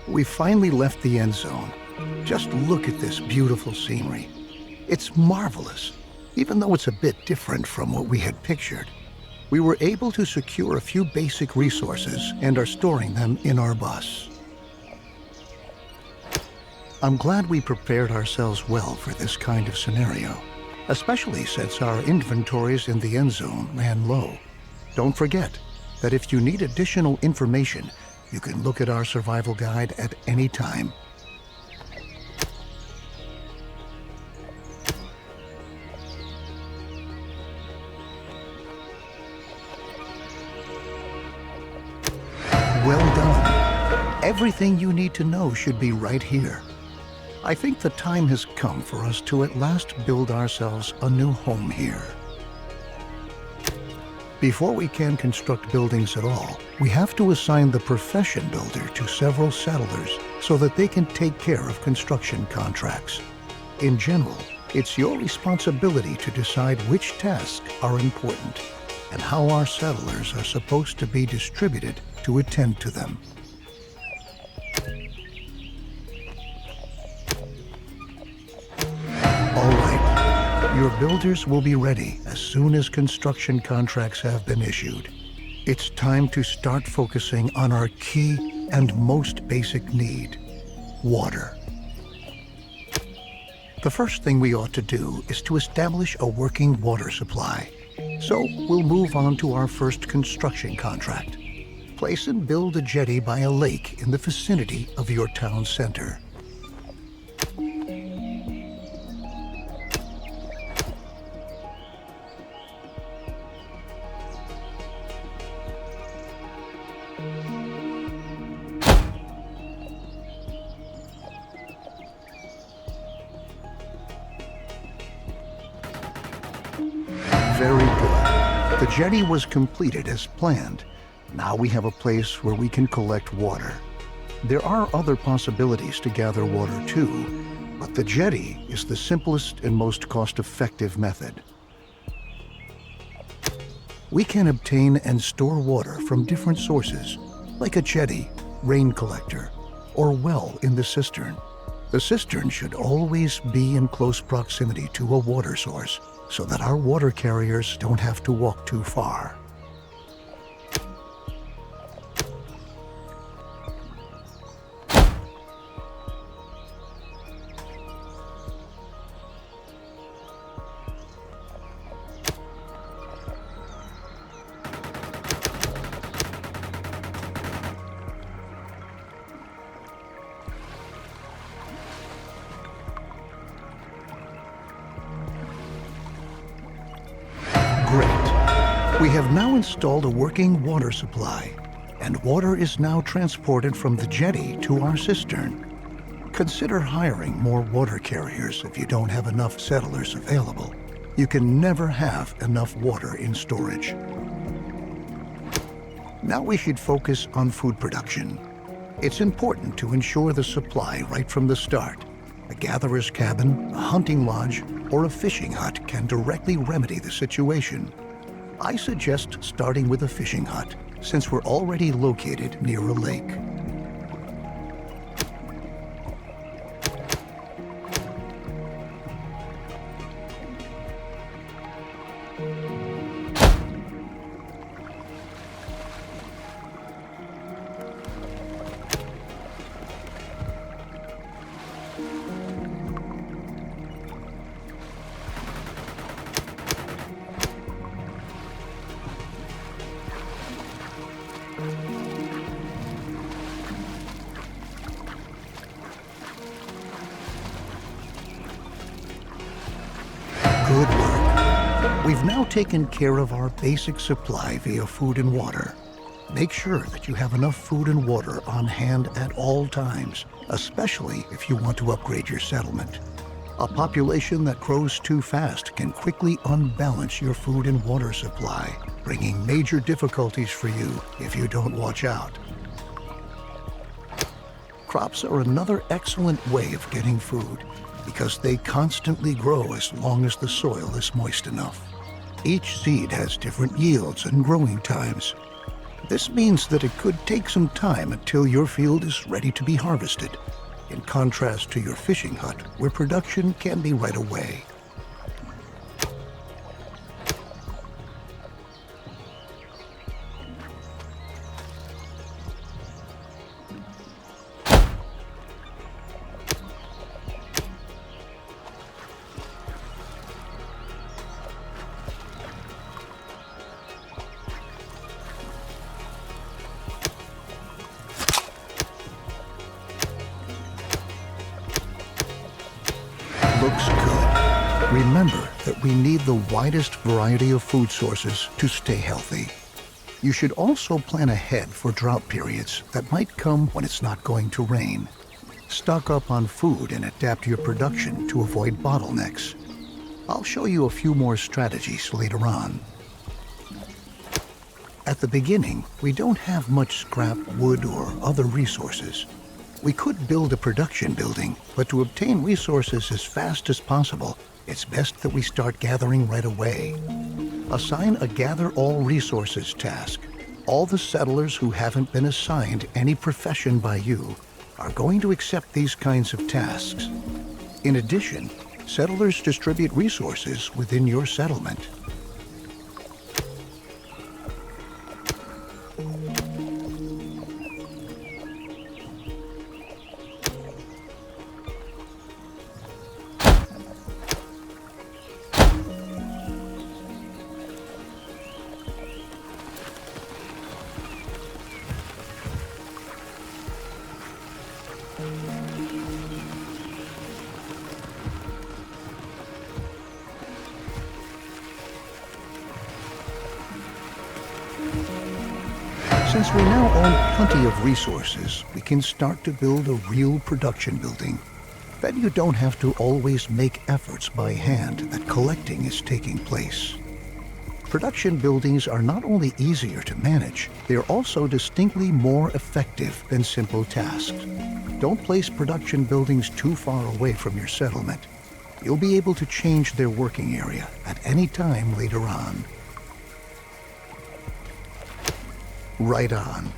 We finally left the end zone. Just look at this beautiful scenery. It's marvelous, even though it's a bit different from what we had pictured. We were able to secure a few basic resources and are storing them in our bus. I'm glad we prepared ourselves well for this kind of scenario, especially since our inventories in the end zone ran low. Don't forget that if you need additional information, you can look at our survival guide at any time. Well done. Everything you need to know should be right here. I think the time has come for us to at last build ourselves a new home here. Before we can construct buildings at all, we have to assign the profession builder to several settlers so that they can take care of construction contracts. In general, it's your responsibility to decide which tasks are important and how our settlers are supposed to be distributed to attend to them. All right. Your builders will be ready as soon as construction contracts have been issued. It's time to start focusing on our key and most basic need: water. The first thing we ought to do is to establish a working water supply. So we'll move on to our first construction contract. Place and build a jetty by a lake in the vicinity of your town center. Very good. The jetty was completed as planned. Now we have a place where we can collect water. There are other possibilities to gather water too, but the jetty is the simplest and most cost-effective method. We can obtain and store water from different sources, like a jetty, rain collector, or well in the cistern. The cistern should always be in close proximity to a water source, so that our water carriers don't have to walk too far. Great. We have now installed a working water supply, and water is now transported from the jetty to our cistern. Consider hiring more water carriers if you don't have enough settlers available. You can never have enough water in storage. Now we should focus on food production. It's important to ensure the supply right from the start. A gatherer's cabin, a hunting lodge, or a fishing hut can directly remedy the situation. I suggest starting with a fishing hut, since we're already located near a lake. Good work. We've now taken care of our basic supply via food and water. Make sure that you have enough food and water on hand at all times, especially if you want to upgrade your settlement. A population that grows too fast can quickly unbalance your food and water supply, bringing major difficulties for you if you don't watch out. Crops are another excellent way of getting food, because they constantly grow as long as the soil is moist enough. Each seed has different yields and growing times. This means that it could take some time until your field is ready to be harvested, in contrast to your fishing hut, where production can be right away. Looks good. Remember that we need the widest variety of food sources to stay healthy. You should also plan ahead for drought periods that might come when it's not going to rain. Stock up on food and adapt your production to avoid bottlenecks. I'll show you a few more strategies later on. At the beginning, we don't have much scrap, wood, or other resources. We could build a production building, but to obtain resources as fast as possible, it's best that we start gathering right away. Assign a Gather All Resources task. All the settlers who haven't been assigned any profession by you are going to accept these kinds of tasks. In addition, settlers distribute resources within your settlement. Since we now own plenty of resources, we can start to build a real production building. Then you don't have to always make efforts by hand that collecting is taking place. Production buildings are not only easier to manage, they are also distinctly more effective than simple tasks. Don't place production buildings too far away from your settlement. You'll be able to change their working area at any time later on. Right on.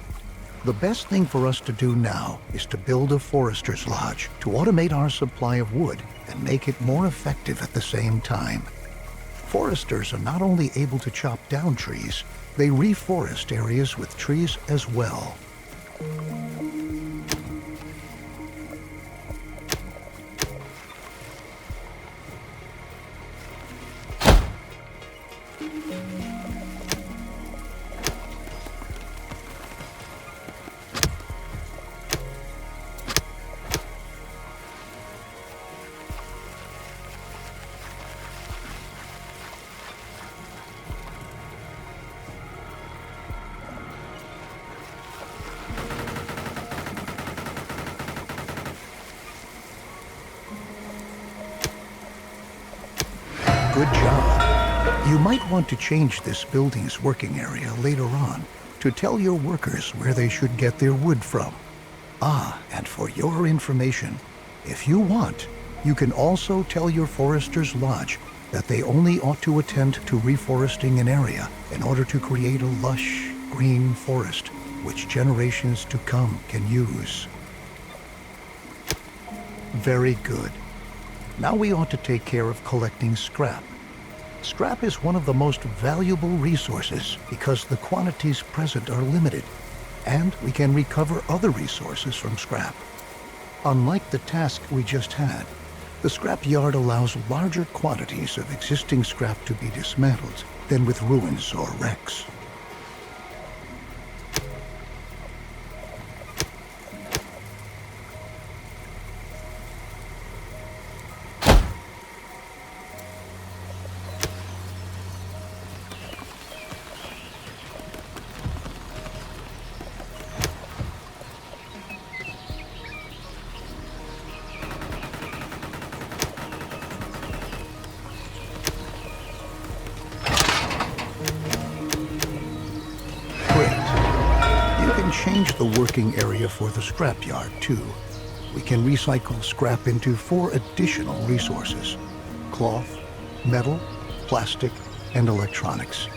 The best thing for us to do now is to build a forester's lodge to automate our supply of wood and make it more effective at the same time. Foresters are not only able to chop down trees, they reforest areas with trees as well. Good job. You might want to change this building's working area later on to tell your workers where they should get their wood from. And for your information, if you want, you can also tell your forester's lodge that they only ought to attend to reforesting an area in order to create a lush, green forest which generations to come can use. Very good. Now we ought to take care of collecting scrap. Scrap is one of the most valuable resources because the quantities present are limited, and we can recover other resources from scrap. Unlike the task we just had, the scrap yard allows larger quantities of existing scrap to be dismantled than with ruins or wrecks. Change the working area for the scrapyard too. We can recycle scrap into 4 additional resources: cloth, metal, plastic, and electronics.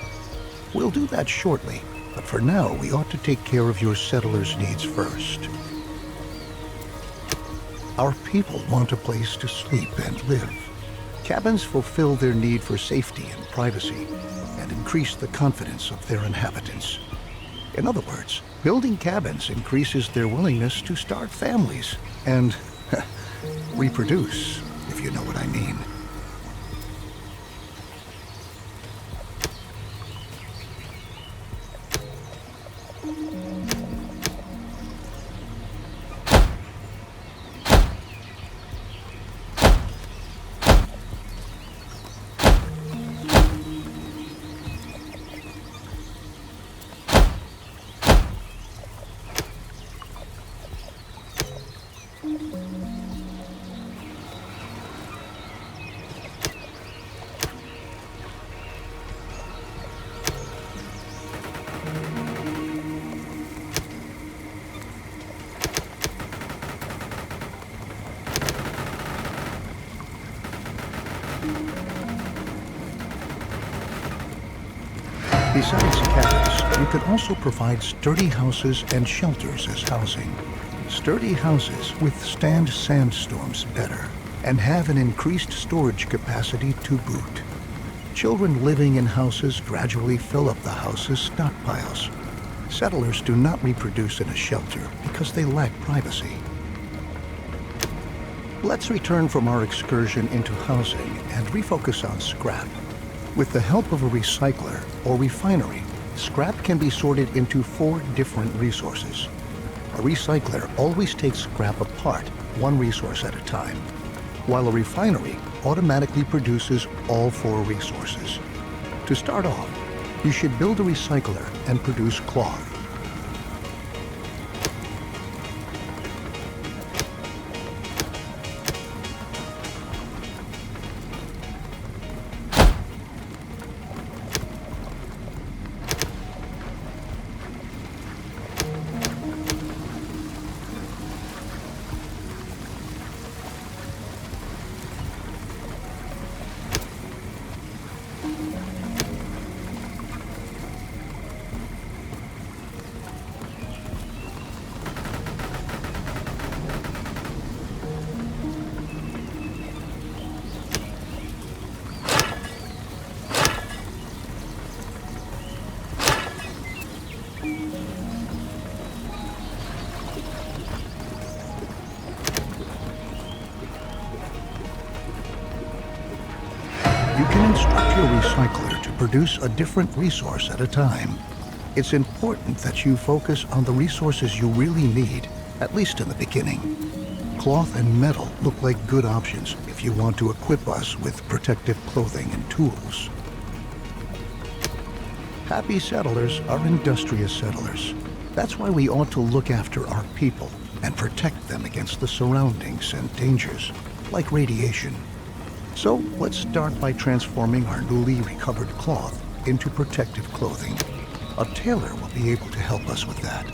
We'll do that shortly, But for now, we ought to take care of your settlers' needs first. Our people want a place to sleep and live. Cabins fulfill their need for safety and privacy and increase the confidence of their inhabitants. In other words, building cabins increases their willingness to start families and reproduce, if you know what I mean. Besides cabins, you can also provide sturdy houses and shelters as housing. Sturdy houses withstand sandstorms better and have an increased storage capacity to boot. Children living in houses gradually fill up the house's stockpiles. Settlers do not reproduce in a shelter because they lack privacy. Let's return from our excursion into housing and refocus on scrap. With the help of a recycler or refinery, scrap can be sorted into 4 different resources. A recycler always takes scrap apart, one resource at a time, while a refinery automatically produces all 4 resources. To start off, you should build a recycler and produce cloth. You can instruct your recycler to produce a different resource at a time. It's important that you focus on the resources you really need, at least in the beginning. Cloth and metal look like good options if you want to equip us with protective clothing and tools. Happy settlers are industrious settlers. That's why we ought to look after our people and protect them against the surroundings and dangers, like radiation. So let's start by transforming our newly recovered cloth into protective clothing. A tailor will be able to help us with that.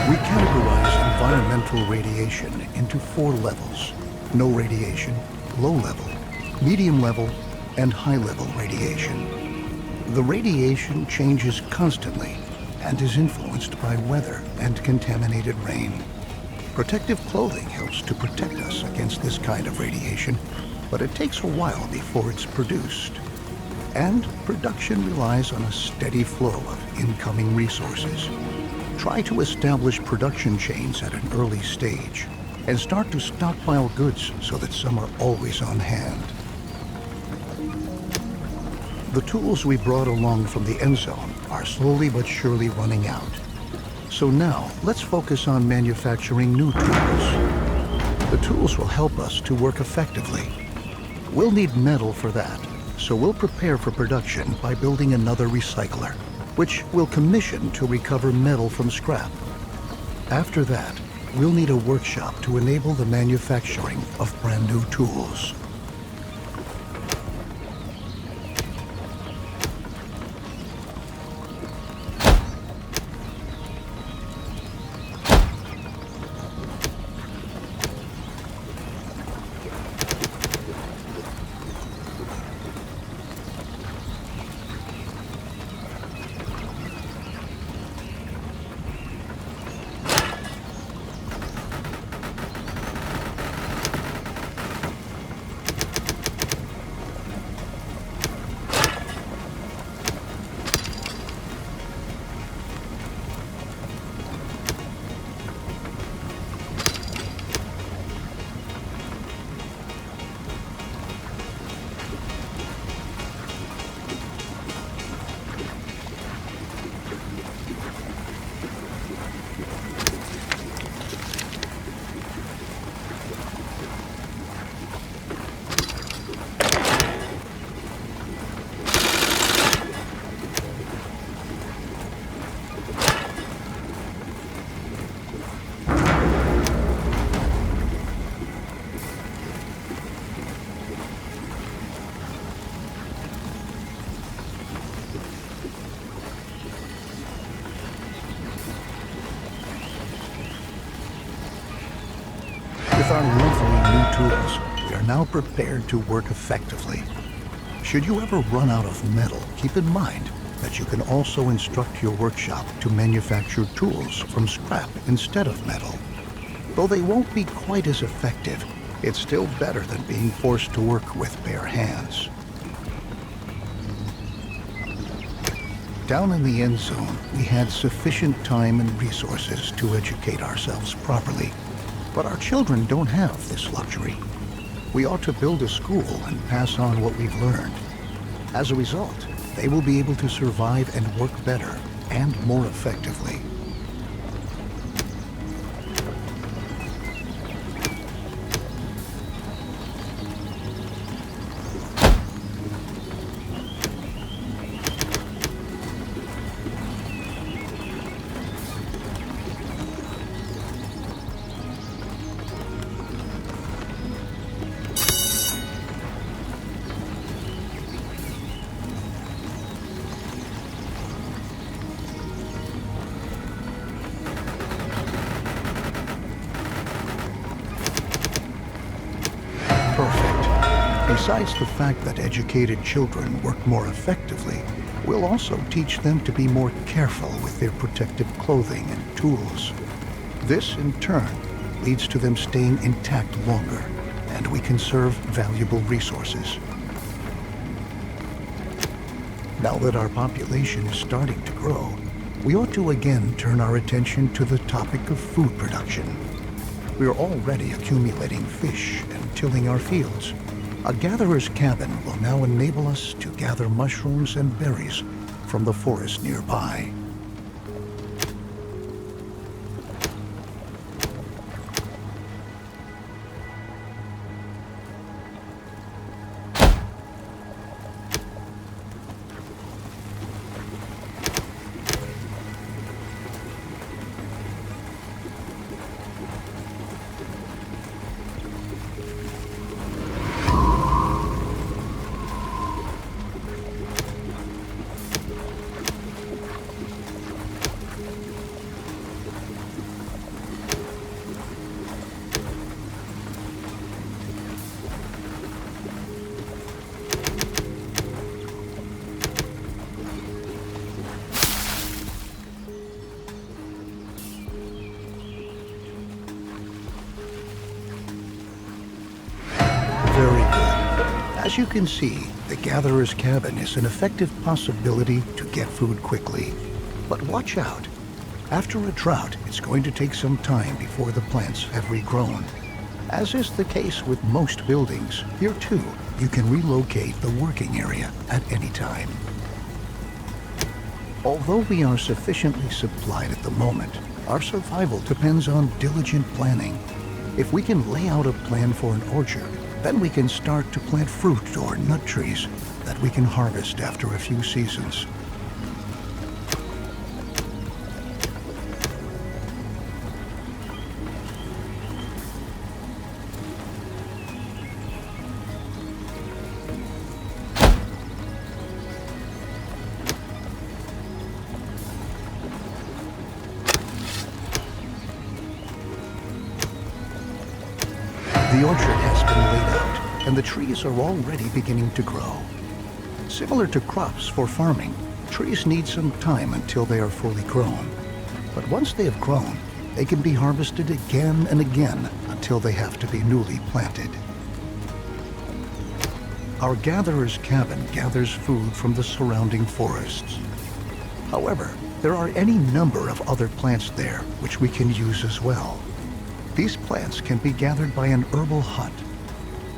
We categorize environmental radiation into 4 levels: no radiation, low level, medium level, and high level radiation. The radiation changes constantly and is influenced by weather and contaminated rain. Protective clothing helps to protect us against this kind of radiation, but it takes a while before it's produced. And production relies on a steady flow of incoming resources. Try to establish production chains at an early stage and start to stockpile goods so that some are always on hand. The tools we brought along from the Endzone are slowly but surely running out. So now, let's focus on manufacturing new tools. The tools will help us to work effectively. We'll need metal for that, so we'll prepare for production by building another recycler, which we'll commission to recover metal from scrap. After that, we'll need a workshop to enable the manufacturing of brand new tools. With our lovely new tools, we are now prepared to work effectively. Should you ever run out of metal, keep in mind that you can also instruct your workshop to manufacture tools from scrap instead of metal. Though they won't be quite as effective, it's still better than being forced to work with bare hands. Down in the Endzone, we had sufficient time and resources to educate ourselves properly. But our children don't have this luxury. We ought to build a school and pass on what we've learned. As a result, they will be able to survive and work better and more effectively. Besides the fact that educated children work more effectively, we'll also teach them to be more careful with their protective clothing and tools. This, in turn, leads to them staying intact longer, and we conserve valuable resources. Now that our population is starting to grow, we ought to again turn our attention to the topic of food production. We are already accumulating fish and tilling our fields. A gatherer's cabin will now enable us to gather mushrooms and berries from the forest nearby. As you can see, the gatherer's cabin is an effective possibility to get food quickly. But watch out. After a drought, it's going to take some time before the plants have regrown. As is the case with most buildings, here too, you can relocate the working area at any time. Although we are sufficiently supplied at the moment, our survival depends on diligent planning. If we can lay out a plan for an orchard, then we can start to plant fruit or nut trees that we can harvest after a few seasons. The orchard has been laid out, and the trees are already beginning to grow. Similar to crops for farming, trees need some time until they are fully grown. But once they have grown, they can be harvested again and again until they have to be newly planted. Our gatherer's cabin gathers food from the surrounding forests. However, there are any number of other plants there which we can use as well. These plants can be gathered by an herbal hut.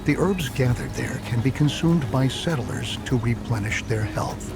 The herbs gathered there can be consumed by settlers to replenish their health.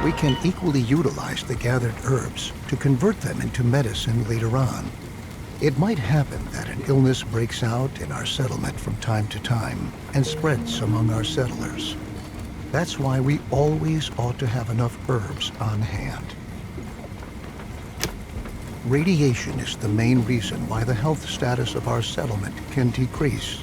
We can equally utilize the gathered herbs to convert them into medicine later on. It might happen that an illness breaks out in our settlement from time to time and spreads among our settlers. That's why we always ought to have enough herbs on hand. Radiation is the main reason why the health status of our settlement can decrease.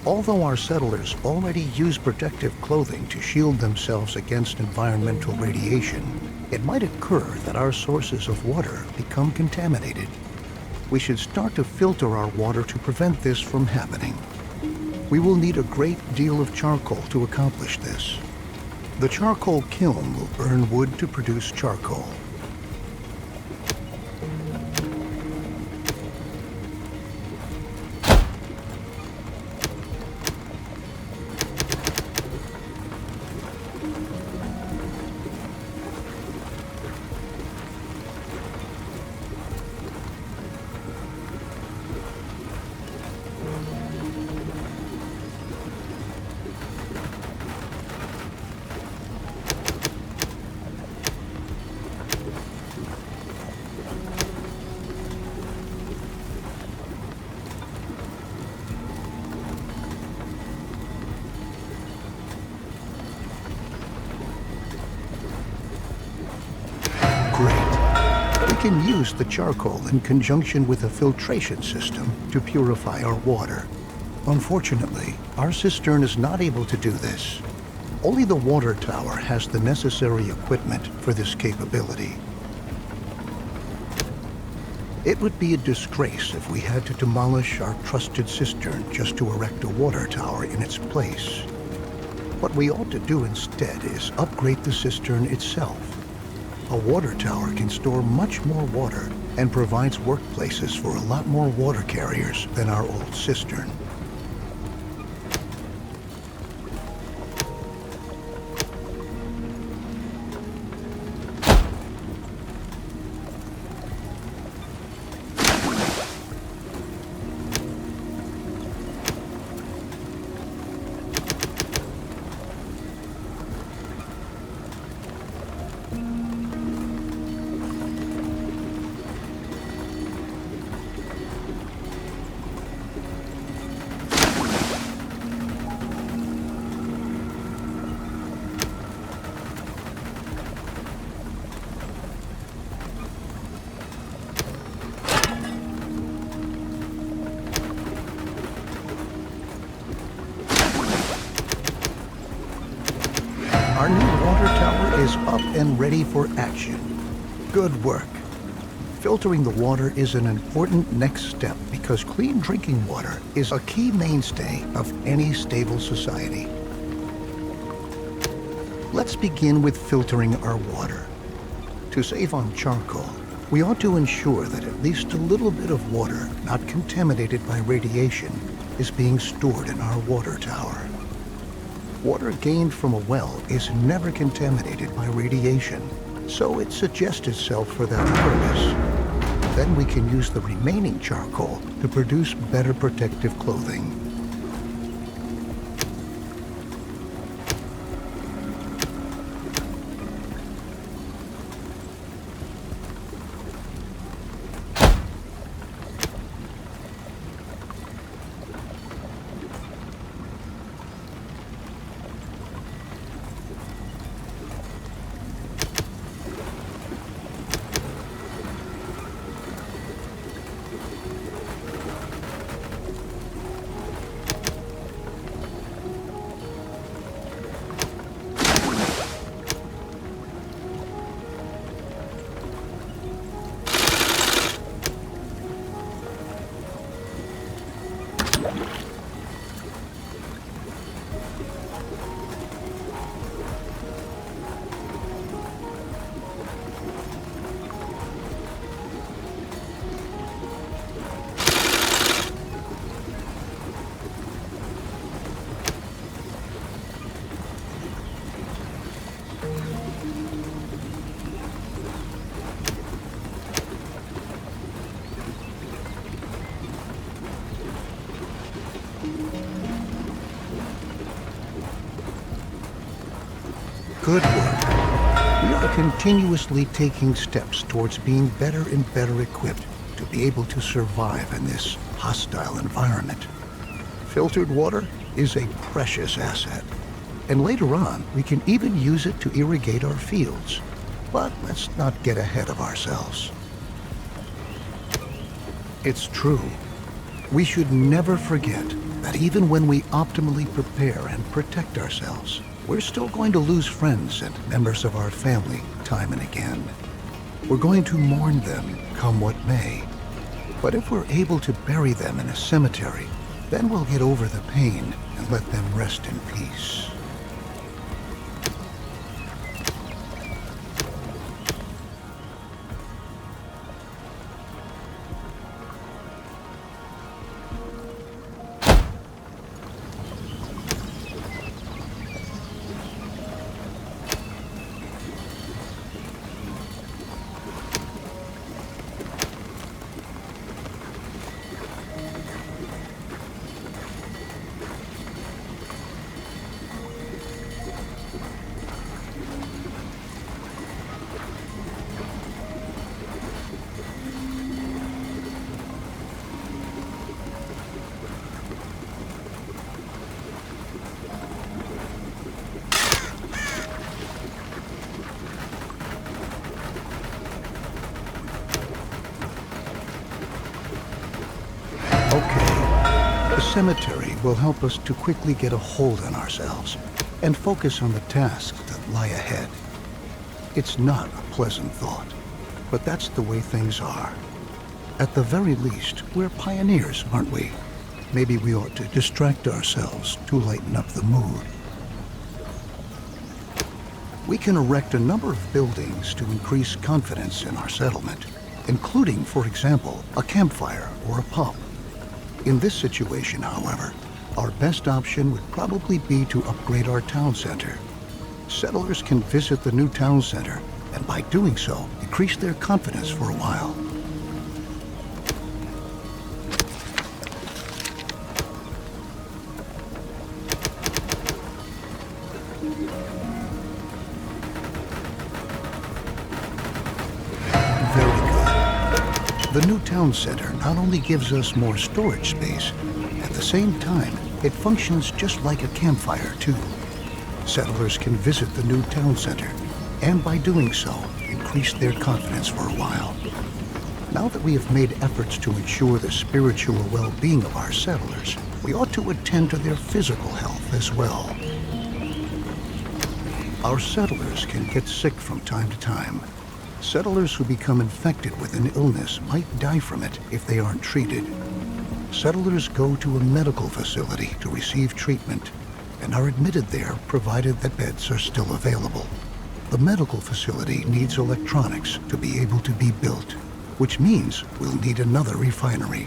Although our settlers already use protective clothing to shield themselves against environmental radiation, it might occur that our sources of water become contaminated. We should start to filter our water to prevent this from happening. We will need a great deal of charcoal to accomplish this. The charcoal kiln will burn wood to produce charcoal. Great. We can use the charcoal in conjunction with a filtration system to purify our water. Unfortunately, our cistern is not able to do this. Only the water tower has the necessary equipment for this capability. It would be a disgrace if we had to demolish our trusted cistern just to erect a water tower in its place. What we ought to do instead is upgrade the cistern itself. A water tower can store much more water and provides workplaces for a lot more water carriers than our old cistern. Our new water tower is up and ready for action. Good work. Filtering the water is an important next step because clean drinking water is a key mainstay of any stable society. Let's begin with filtering our water. To save on charcoal, we ought to ensure that at least a little bit of water not contaminated by radiation is being stored in our water tower. Water gained from a well is never contaminated by radiation, so it suggests itself for that purpose. Then we can use the remaining charcoal to produce better protective clothing. Good work. We are continuously taking steps towards being better and better equipped to be able to survive in this hostile environment. Filtered water is a precious asset, and later on we can even use it to irrigate our fields. But let's not get ahead of ourselves. It's true. We should never forget that even when we optimally prepare and protect ourselves, we're still going to lose friends and members of our family time and again. We're going to mourn them, come what may. But if we're able to bury them in a cemetery, then we'll get over the pain and let them rest in peace. The cemetery will help us to quickly get a hold on ourselves and focus on the tasks that lie ahead. It's not a pleasant thought, but that's the way things are. At the very least, we're pioneers, aren't we? Maybe we ought to distract ourselves to lighten up the mood. We can erect a number of buildings to increase confidence in our settlement, including, for example, a campfire or a pump. In this situation, however, our best option would probably be to upgrade our town center. Settlers can visit the new town center, and by doing so, increase their confidence for a while. The new town center not only gives us more storage space, at the same time, it functions just like a campfire too. Settlers can visit the new town center, and by doing so, increase their confidence for a while. Now that we have made efforts to ensure the spiritual well-being of our settlers, we ought to attend to their physical health as well. Our settlers can get sick from time to time. Settlers who become infected with an illness might die from it if they aren't treated. Settlers go to a medical facility to receive treatment and are admitted there provided that beds are still available. The medical facility needs electronics to be able to be built, which means we'll need another refinery.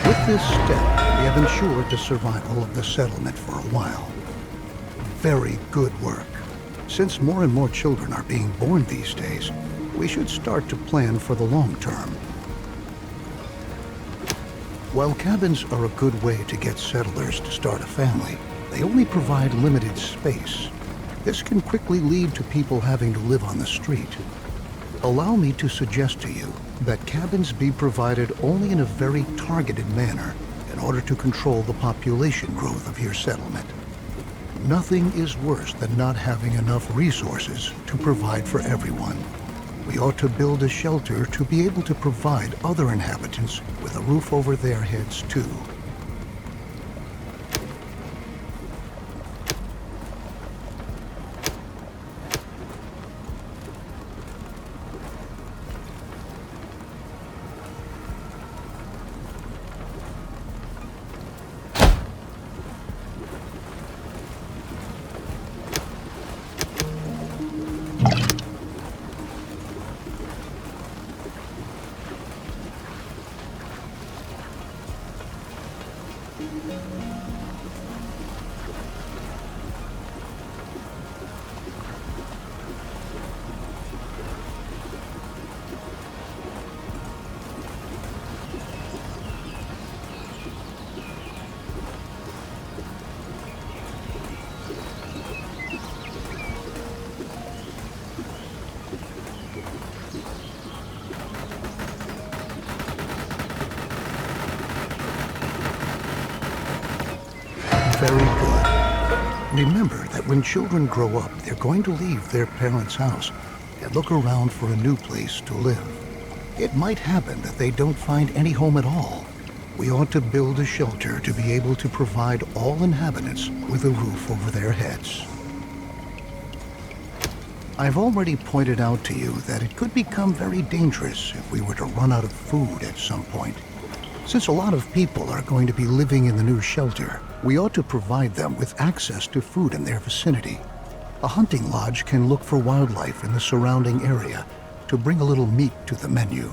With this step, we have ensured the survival of the settlement for a while. Very good work. Since more and more children are being born these days, we should start to plan for the long term. While cabins are a good way to get settlers to start a family, they only provide limited space. This can quickly lead to people having to live on the street. Allow me to suggest to you that cabins be provided only in a very targeted manner in order to control the population growth of your settlement. Nothing is worse than not having enough resources to provide for everyone. We ought to build a shelter to be able to provide other inhabitants with a roof over their heads too. Very good. Remember that when children grow up, they're going to leave their parents' house and look around for a new place to live. It might happen that they don't find any home at all. We ought to build a shelter to be able to provide all inhabitants with a roof over their heads. I've already pointed out to you that it could become very dangerous if we were to run out of food at some point. Since a lot of people are going to be living in the new shelter, we ought to provide them with access to food in their vicinity. A hunting lodge can look for wildlife in the surrounding area to bring a little meat to the menu.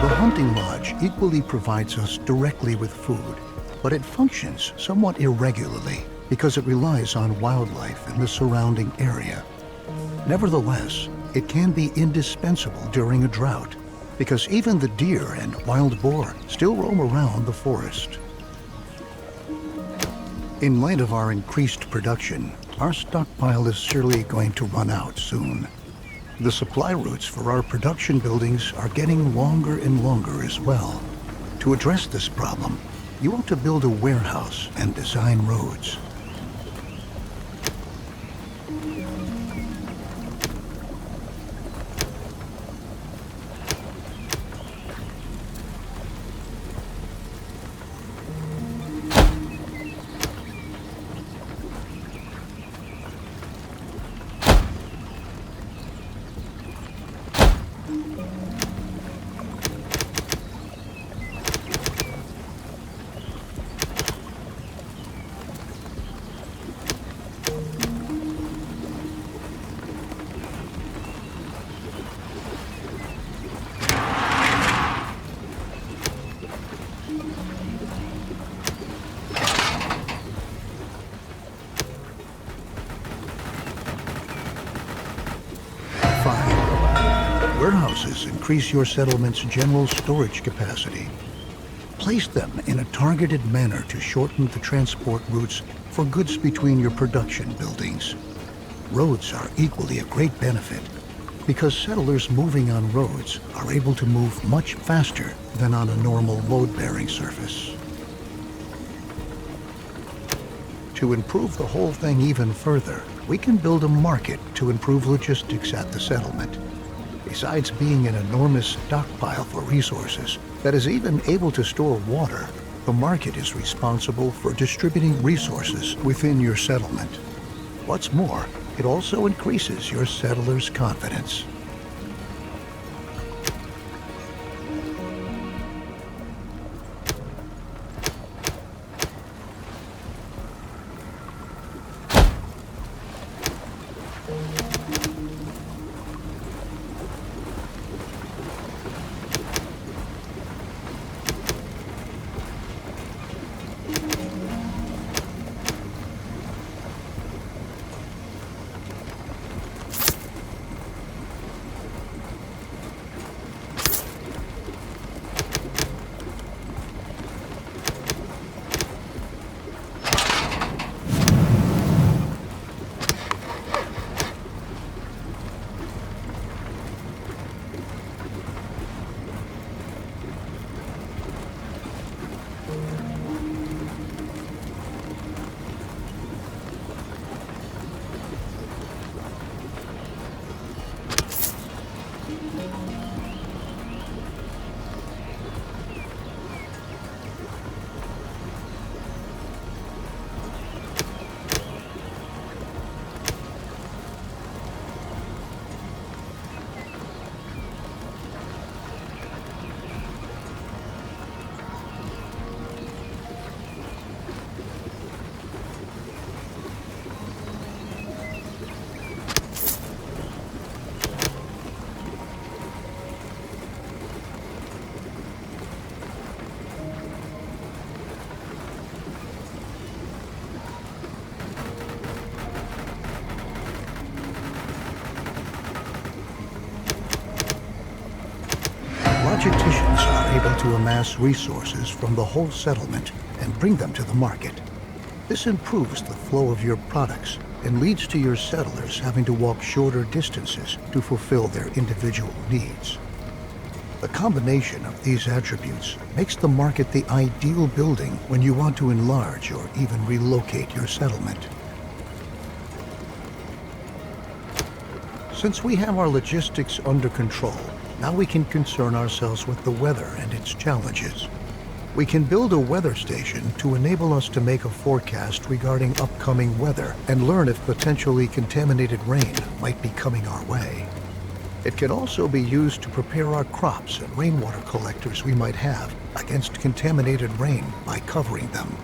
The hunting lodge equally provides us directly with food, but it functions somewhat irregularly because it relies on wildlife in the surrounding area. Nevertheless, it can be indispensable during a drought because even the deer and wild boar still roam around the forest. In light of our increased production, Our stockpile is surely going to run out soon. The supply routes for our production buildings are getting longer and longer as well. To address this problem, you want to build a warehouse and design roads. Warehouses increase your settlement's general storage capacity. Place them in a targeted manner to shorten the transport routes for goods between your production buildings. Roads are equally a great benefit because settlers moving on roads are able to move much faster than on a normal load-bearing surface. To improve the whole thing even further, we can build a market to improve logistics at the settlement. Besides being an enormous stockpile for resources that is even able to store water, the market is responsible for distributing resources within your settlement. What's more, it also increases your settlers' confidence. Logisticians are able to amass resources from the whole settlement and bring them to the market. This improves the flow of your products and leads to your settlers having to walk shorter distances to fulfill their individual needs. The combination of these attributes makes the market the ideal building when you want to enlarge or even relocate your settlement. Since we have our logistics under control, now we can concern ourselves with the weather and its challenges. We can build a weather station to enable us to make a forecast regarding upcoming weather and learn if potentially contaminated rain might be coming our way. It can also be used to prepare our crops and rainwater collectors we might have against contaminated rain by covering them.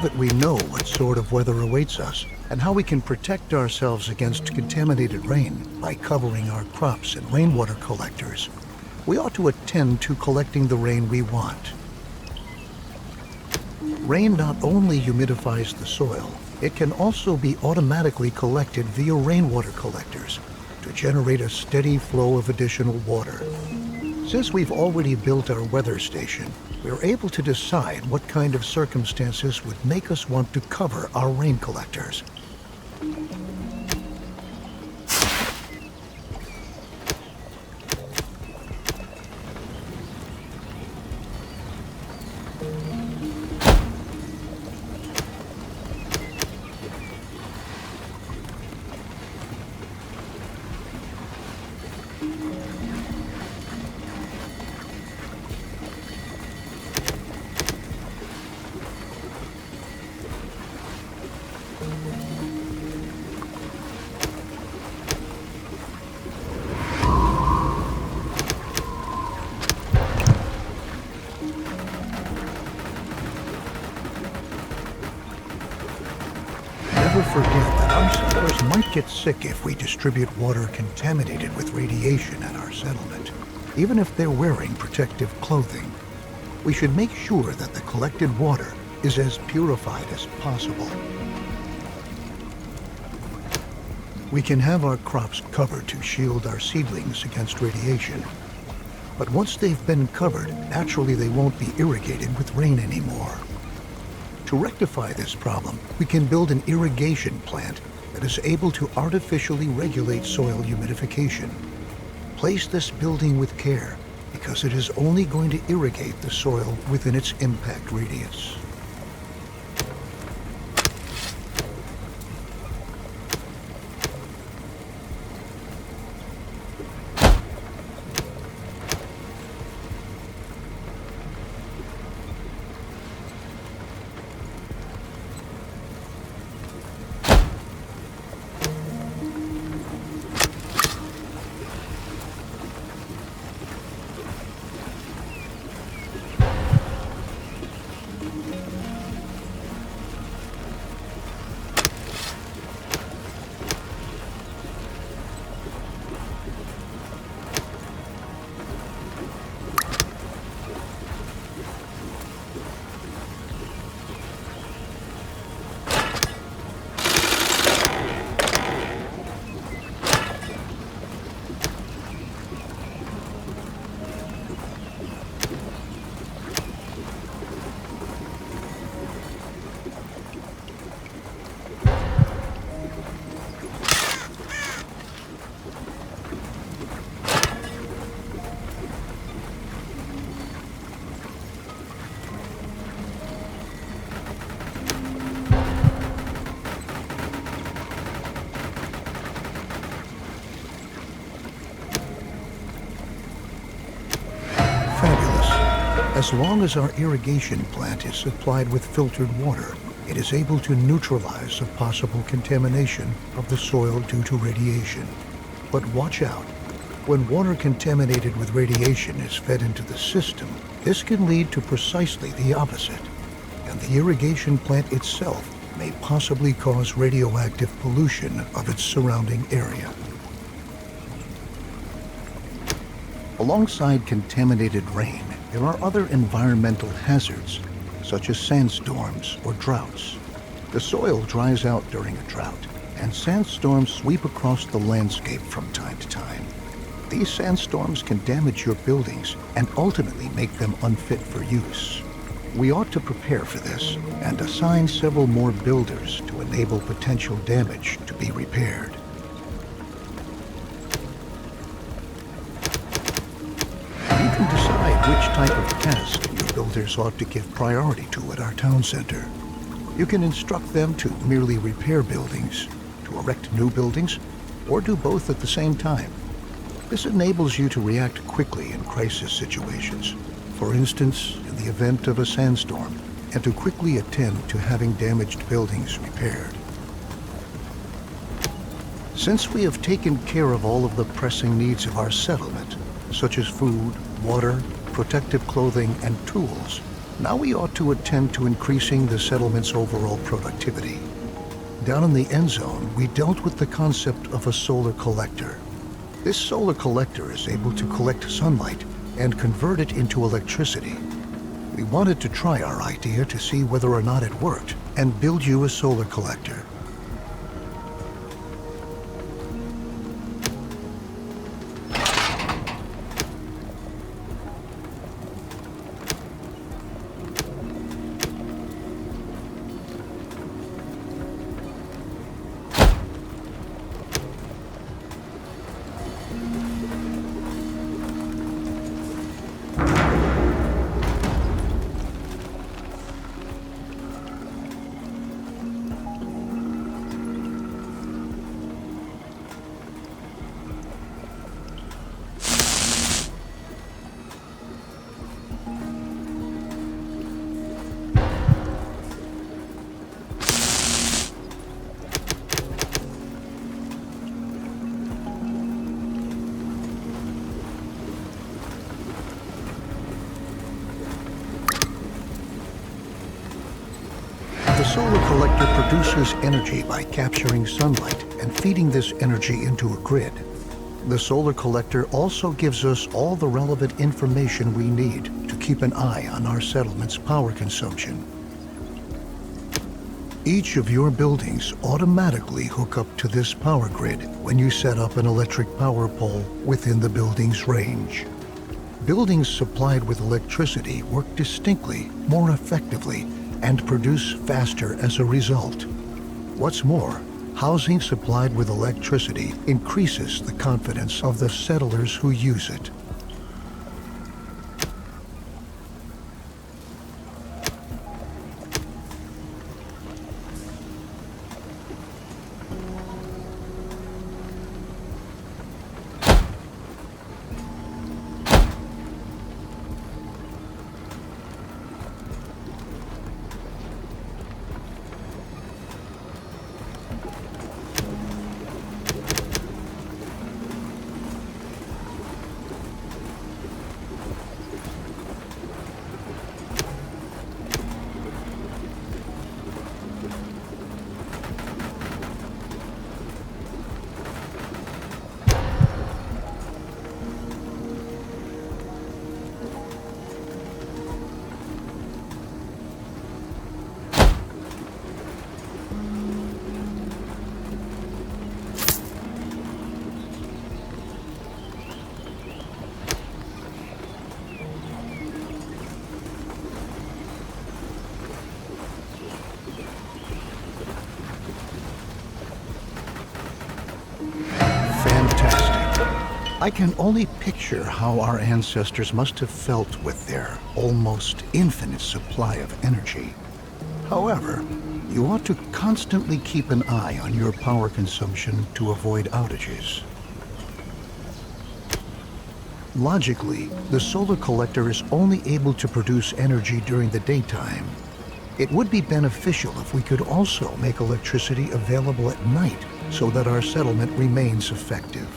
that we know what sort of weather awaits us and how we can protect ourselves against contaminated rain by covering our crops in rainwater collectors, we ought to attend to collecting the rain we want. Rain not only humidifies the soil, it can also be automatically collected via rainwater collectors to generate a steady flow of additional water. Since we've already built our weather station, we're able to decide what kind of circumstances would make us want to cover our rain collectors. Never forget that our settlers might get sick if we distribute water contaminated with radiation at our settlement, even if they're wearing protective clothing. We should make sure that the collected water is as purified as possible. We can have our crops covered to shield our seedlings against radiation. But once they've been covered, naturally they won't be irrigated with rain anymore. To rectify this problem, we can build an irrigation plant that is able to artificially regulate soil humidification. Place this building with care, because it is only going to irrigate the soil within its impact radius. As long as our irrigation plant is supplied with filtered water, it is able to neutralize a possible contamination of the soil due to radiation. But watch out. When water contaminated with radiation is fed into the system, this can lead to precisely the opposite. And the irrigation plant itself may possibly cause radioactive pollution of its surrounding area. Alongside contaminated rain, there are other environmental hazards, such as sandstorms or droughts. The soil dries out during a drought, and sandstorms sweep across the landscape from time to time. These sandstorms can damage your buildings and ultimately make them unfit for use. We ought to prepare for this and assign several more builders to enable potential damage to be repaired. You can decide which type of task your builders ought to give priority to at our town center. You can instruct them to merely repair buildings, to erect new buildings, or do both at the same time. This enables you to react quickly in crisis situations, for instance, in the event of a sandstorm, and to quickly attend to having damaged buildings repaired. Since we have taken care of all of the pressing needs of our settlement, such as food, water, protective clothing, and tools, Now we ought to attend to increasing the settlement's overall productivity. Down in the Endzone, we dealt with the concept of a solar collector. This solar collector is able to collect sunlight and convert it into electricity. We wanted to try our idea to see whether or not it worked and build you a solar collector. The solar collector produces energy by capturing sunlight and feeding this energy into a grid. The solar collector also gives us all the relevant information we need to keep an eye on our settlement's power consumption. Each of your buildings automatically hook up to this power grid when you set up an electric power pole within the building's range. Buildings supplied with electricity work distinctly more effectively and produce faster as a result. What's more, housing supplied with electricity increases the confidence of the settlers who use it. I can only picture how our ancestors must have felt with their almost infinite supply of energy. However, you ought to constantly keep an eye on your power consumption to avoid outages. Logically, the solar collector is only able to produce energy during the daytime. It would be beneficial if we could also make electricity available at night so that our settlement remains effective.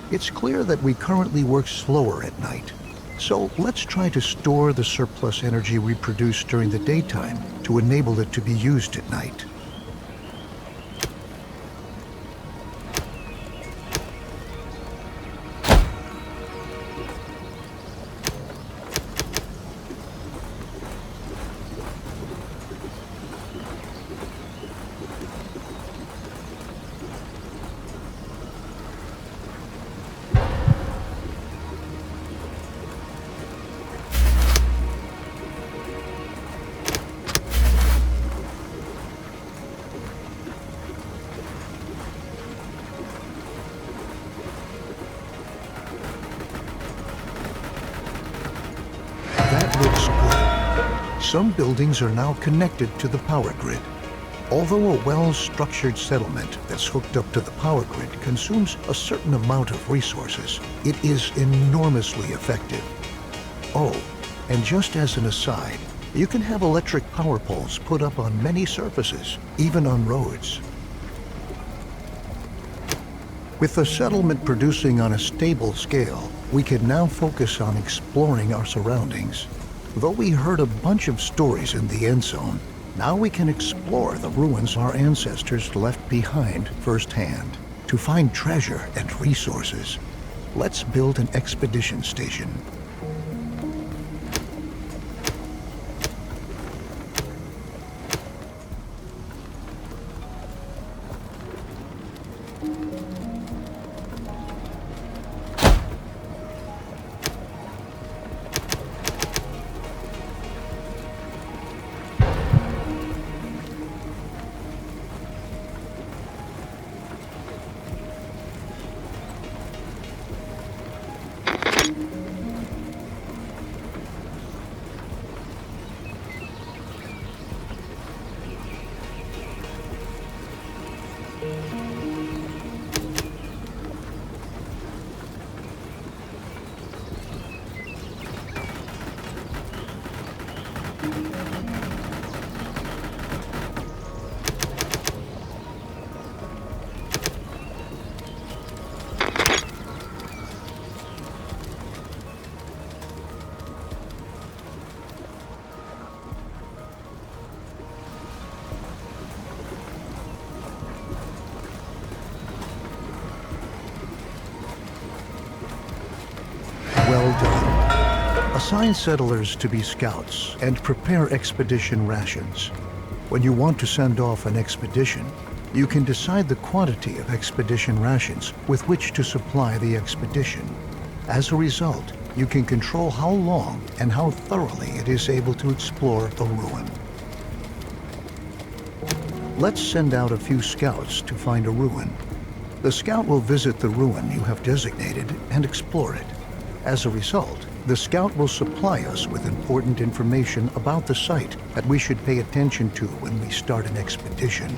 It's clear that we currently work slower at night, so let's try to store the surplus energy we produce during the daytime to enable it to be used at night. Looks good. Some buildings are now connected to the power grid. Although a well-structured settlement that's hooked up to the power grid consumes a certain amount of resources, it is enormously effective. Oh, and just as an aside, you can have electric power poles put up on many surfaces, even on roads. With the settlement producing on a stable scale, we can now focus on exploring our surroundings. Though we heard a bunch of stories in the Endzone, now we can explore the ruins our ancestors left behind firsthand. To find treasure and resources, let's build an expedition station. Well done. Assign settlers to be scouts and prepare expedition rations. When you want to send off an expedition, you can decide the quantity of expedition rations with which to supply the expedition. As a result, you can control how long and how thoroughly it is able to explore a ruin. Let's send out a few scouts to find a ruin. The scout will visit the ruin you have designated and explore it. As a result, the scout will supply us with important information about the site that we should pay attention to when we start an expedition.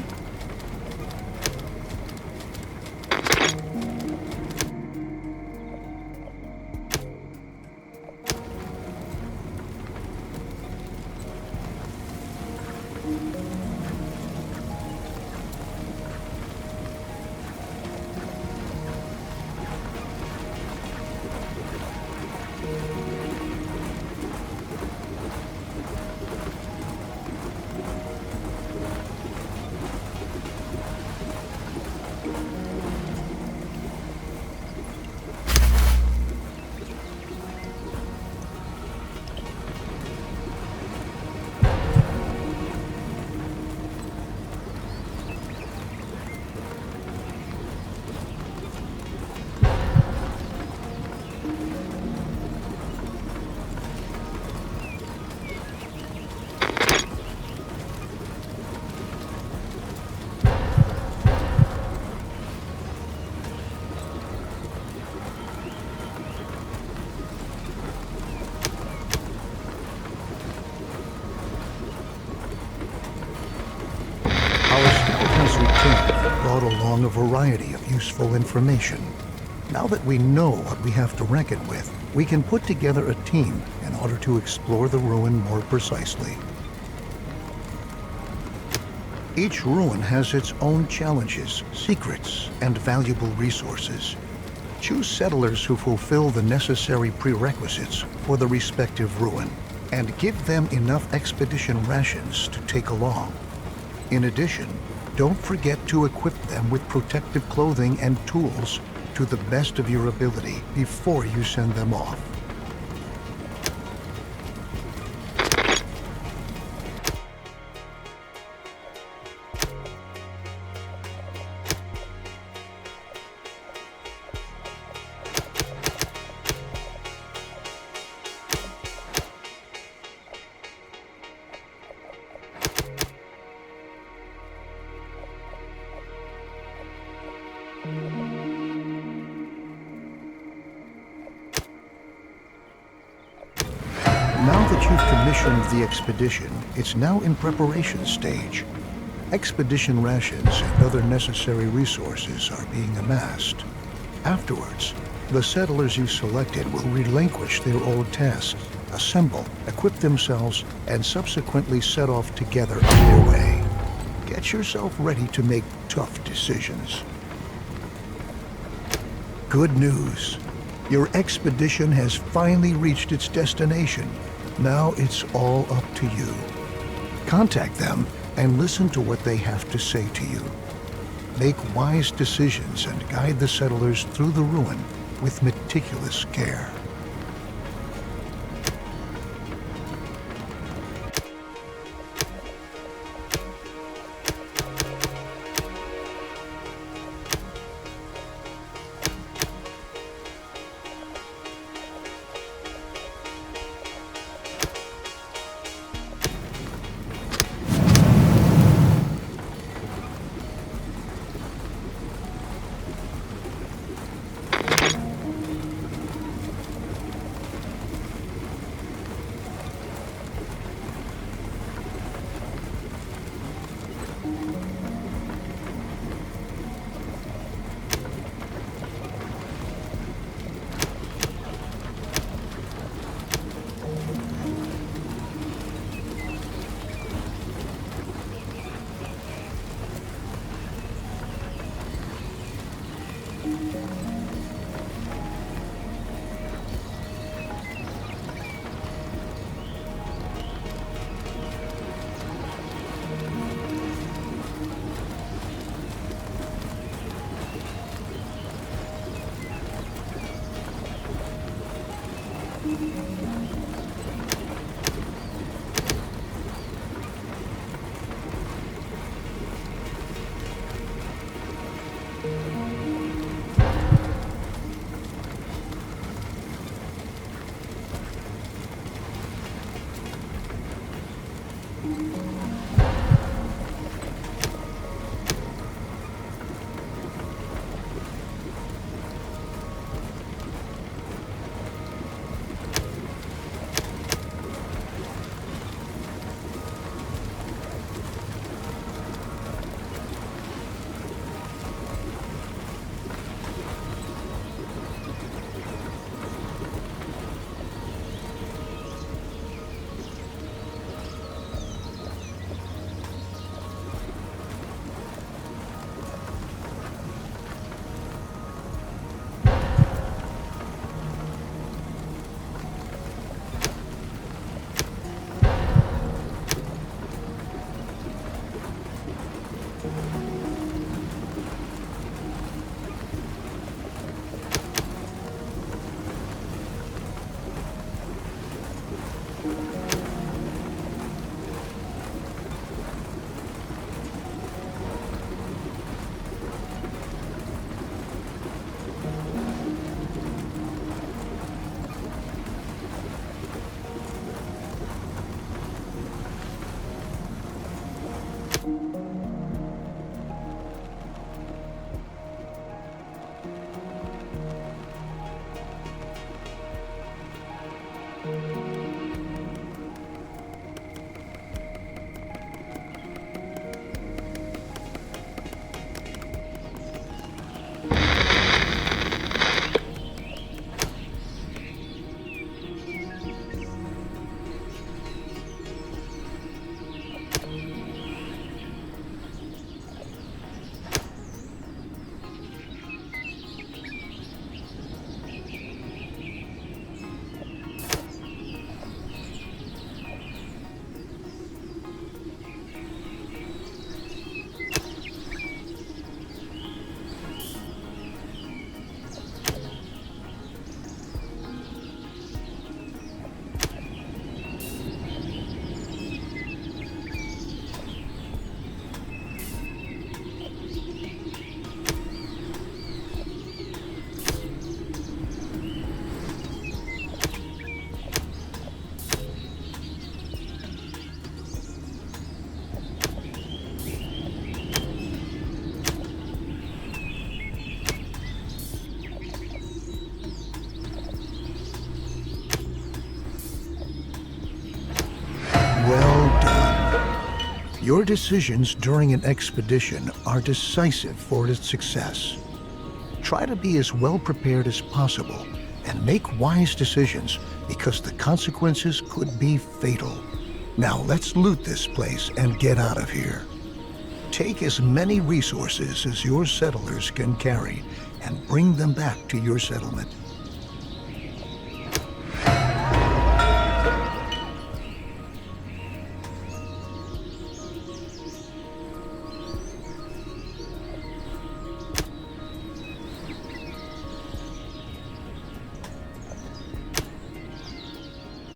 Brought along a variety of useful information. Now that we know what we have to reckon with, we can put together a team in order to explore the ruin more precisely. Each ruin has its own challenges, secrets, and valuable resources. Choose settlers who fulfill the necessary prerequisites for the respective ruin, and give them enough expedition rations to take along. In addition, don't forget to equip them with protective clothing and tools to the best of your ability before you send them off. Now that you've commissioned the expedition, it's now in preparation stage. Expedition rations and other necessary resources are being amassed. Afterwards, the settlers you selected will relinquish their old tasks, assemble, equip themselves, and subsequently set off together on their way. Get yourself ready to make tough decisions. Good news. Your expedition has finally reached its destination. Now it's all up to you. Contact them and listen to what they have to say to you. Make wise decisions and guide the settlers through the ruin with meticulous care. Your decisions during an expedition are decisive for its success. Try to be as well prepared as possible and make wise decisions because the consequences could be fatal. Now let's loot this place and get out of here. Take as many resources as your settlers can carry and bring them back to your settlement.